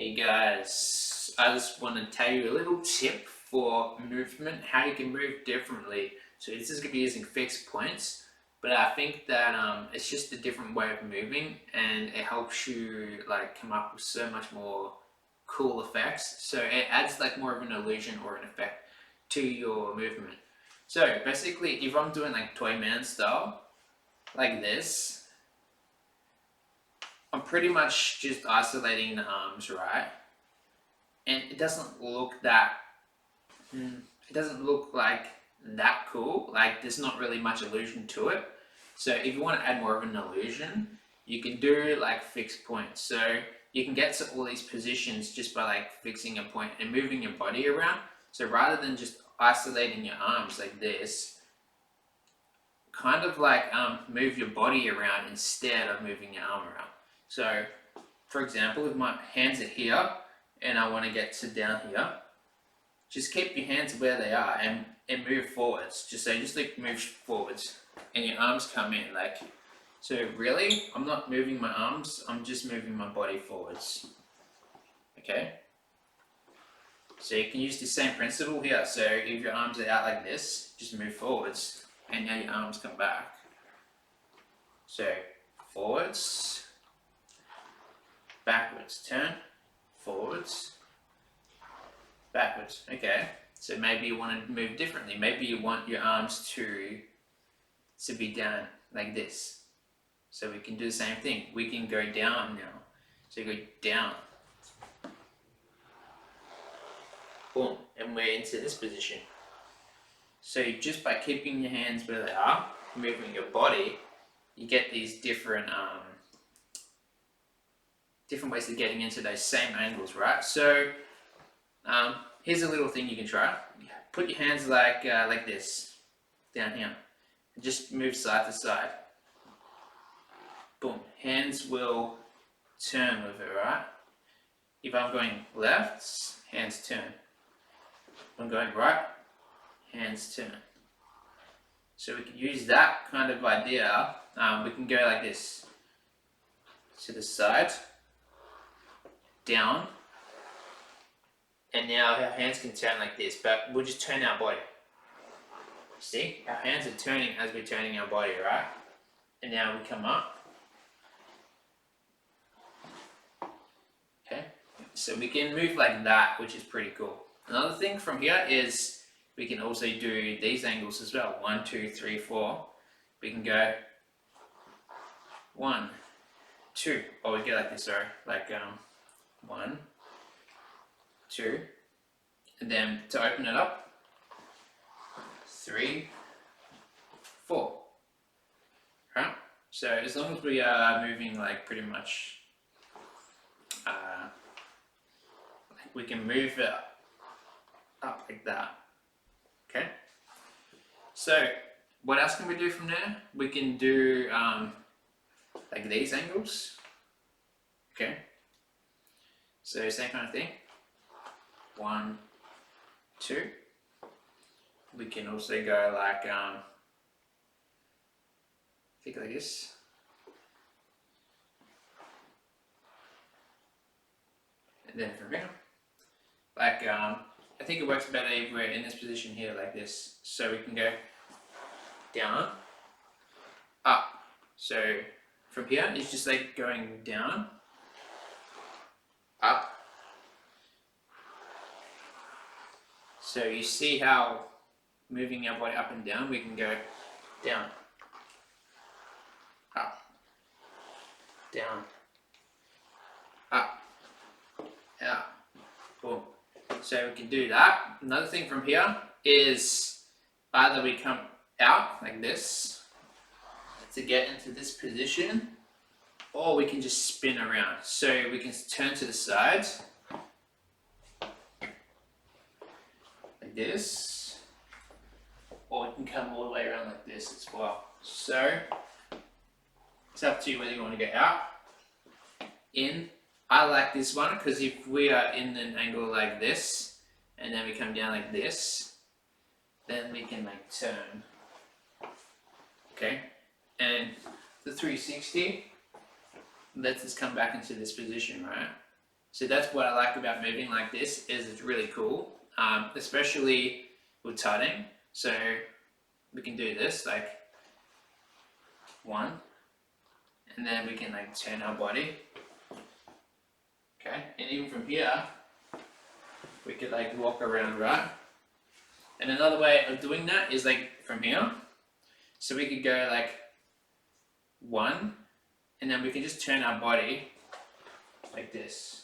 Hey guys, I just want to tell you a little tip for movement, how you can move differently. So this is going to be using fixed points, but I think that it's just a different way of moving and it helps you like come up with so much more cool effects. So it adds like more of an illusion or an effect to your movement. So basically if I'm doing like Toy Man style, like this, I'm pretty much just isolating the arms, right? And it doesn't look that, it doesn't look like that cool. Like there's not really much illusion to it. So if you want to add more of an illusion, you can do like fixed points. So you can get to all these positions just by like fixing a point and moving your body around. So rather than just isolating your arms like this, kind of like move your body around instead of moving your arm around. So for example, if my hands are here and I want to get to down here, just keep your hands where they are and move forwards. Just like move forwards and your arms come in. Like, so really, I'm not moving my arms, I'm just moving my body forwards. Okay? So you can use the same principle here. So if your arms are out like this, just move forwards and now your arms come back. So forwards, backwards, turn, forwards, backwards. Okay, so maybe you want to move differently. Maybe you want your arms to be down like this. So we can do the same thing. We can go down now. So you go down. Boom, and we're into this position. So just by keeping your hands where they are, moving your body, you get these different ways of getting into those same angles, right? So here's a little thing you can try. Put your hands like this, down here. Just move side to side. Boom. Hands will turn with it, right? If I'm going left, hands turn. If I'm going right, hands turn. So we can use that kind of idea. We can go like this. To the side, down, and now our hands can turn like this, but we'll just turn our body. See, our hands are turning as we're turning our body, right? And now we come up. Okay, so we can move like that, which is pretty cool. Another thing from here is we can also do these angles as well. 1, 2, 3, 4. We can go 1, 2. Oh, we go like this, sorry. Like 1, 2, and then to open it up, 3, 4. Right? So as long as we are moving like pretty much, we can move it up like that. Okay. So what else can we do from there? We can do like these angles. Okay. So same kind of thing. 1, 2. We can also go like think like this. And then from here, like I think it works better if we're in this position here like this. So we can go down, up. So from here, it's just like going down, up. So you see how moving our body up and down, we can go down, up, down, up, out, boom. So we can do that. Another thing from here is either we come out like this to get into this position, or we can just spin around. So we can turn to the sides like this, or we can come all the way around like this as well. So it's up to you whether you want to go out, in. I like this one because if we are in an angle like this and then we come down like this, then we can like turn. Okay, and the 360 lets us come back into this position, right? So that's what I like about moving like this, is it's really cool, especially with tutting. So we can do this like 1, and then we can like turn our body. Okay, and even from here, we could like walk around, right? And another way of doing that is like from here. So we could go like 1, and then we can just turn our body like this.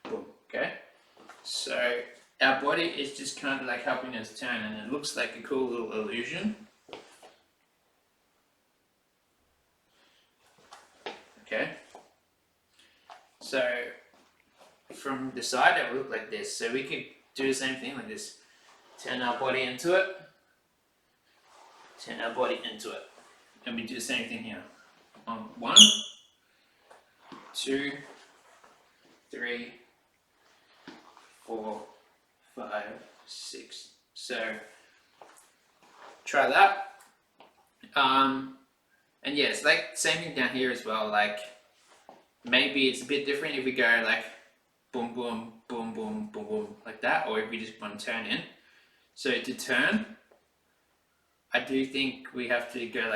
Boom, okay? So our body is just kind of like helping us turn, and it looks like a cool little illusion. Okay? So from the side it will look like this. So we could do the same thing like this. Turn our body into it. Turn our body into it. And we do the same thing here. 1, 2, 3, 4, 5, 6. So try that. And yeah, it's like same thing down here as well. Like maybe it's a bit different if we go like boom, boom, boom, boom, boom, boom, like that, or if we just want to turn in. So to turn, I do think we have to go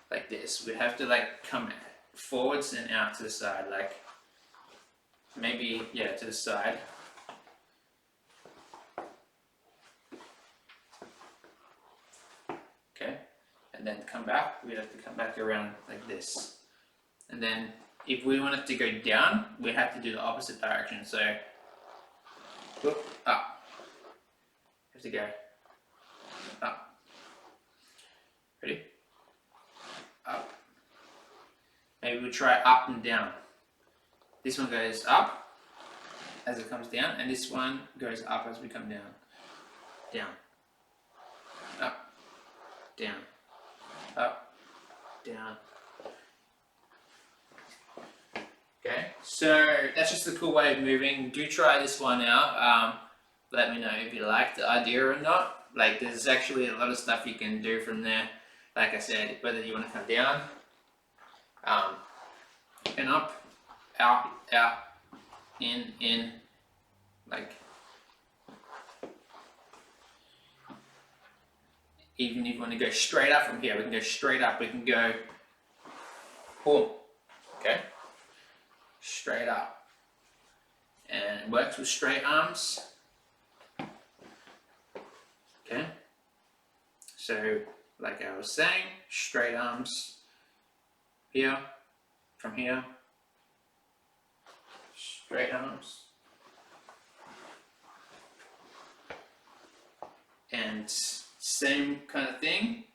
like this. We have to like come forwards and out to the side, like maybe, yeah, to the side. Okay, and then come back. We have to come back around like this. And then if we want it to go down, we have to do the opposite direction. So whoop, up. We have to go up. Ready? Up. Maybe we'll try up and down. This one goes up as it comes down, and this one goes up as we come down. Down. Up. Down. Up. Down. Okay, so that's just a cool way of moving. Do try this one out. Let me know if you like the idea or not. Like, there's actually a lot of stuff you can do from there. Like I said, whether you want to come down, and up, out, out, in, like, even if you want to go straight up from here, we can go straight up. We can go, boom, okay, straight up, and it works with straight arms. Okay, so like I was saying, straight arms here, from here, straight arms, and same kind of thing.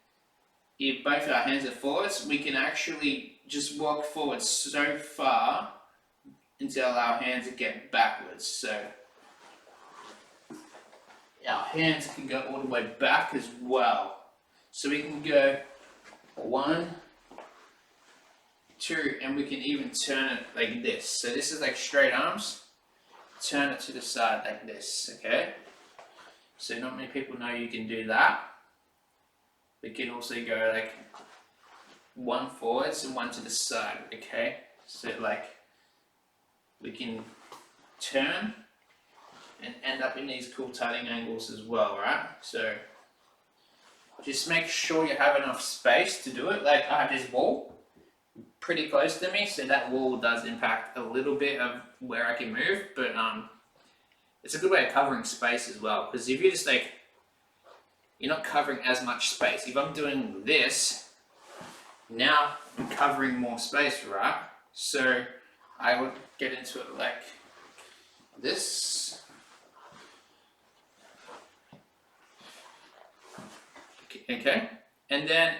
If both our hands are forwards, we can actually just walk forward so far until our hands get backwards. So our hands can go all the way back as well. So we can go 1, 2, and we can even turn it like this. So this is like straight arms. Turn it to the side like this, okay? So not many people know you can do that. We can also go like 1 forwards and 1 to the side, okay? So like we can turn and end up in these cool tutting angles as well, right? So just make sure you have enough space to do it. Like I have this wall pretty close to me, so that wall does impact a little bit of where I can move, but it's a good way of covering space as well, because if you're just like, you're not covering as much space. If I'm doing this, now I'm covering more space, right? So I would get into it like this. Okay, and then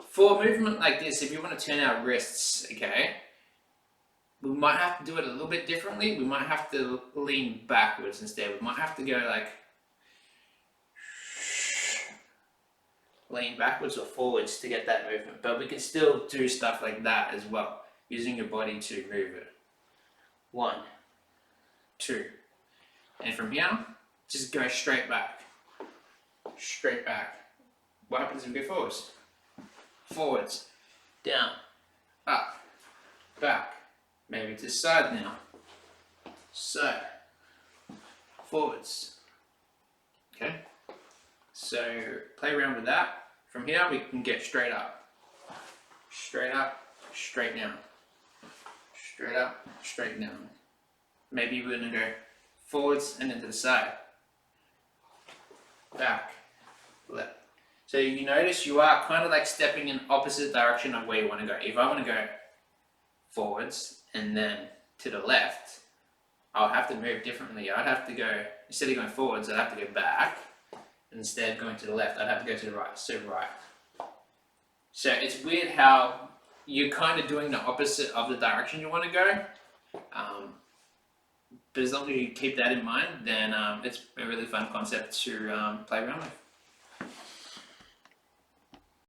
for a movement like this, if you want to turn our wrists, okay, we might have to do it a little bit differently. We might have to lean backwards instead. We might have to go like lean backwards or forwards to get that movement, but we can still do stuff like that as well, using your body to move it. 1, 2, and from here, just go straight back. Straight back. What happens if we go forwards? Forwards, down, up, back, maybe to the side now. So, forwards. Okay? So, play around with that. From here, we can get straight up. Straight up, straight down. Straight up, straight down. Maybe we're going to go forwards and then to the side. Back, left. So you notice you are kind of like stepping in opposite direction of where you want to go. If I want to go forwards and then to the left, I'll have to move differently. I'd have to go, instead of going forwards, I'd have to go back. Instead of going to the left, I'd have to go to the right. So right. So it's weird how you're kind of doing the opposite of the direction you want to go. But as long as you keep that in mind, then it's a really fun concept to play around with.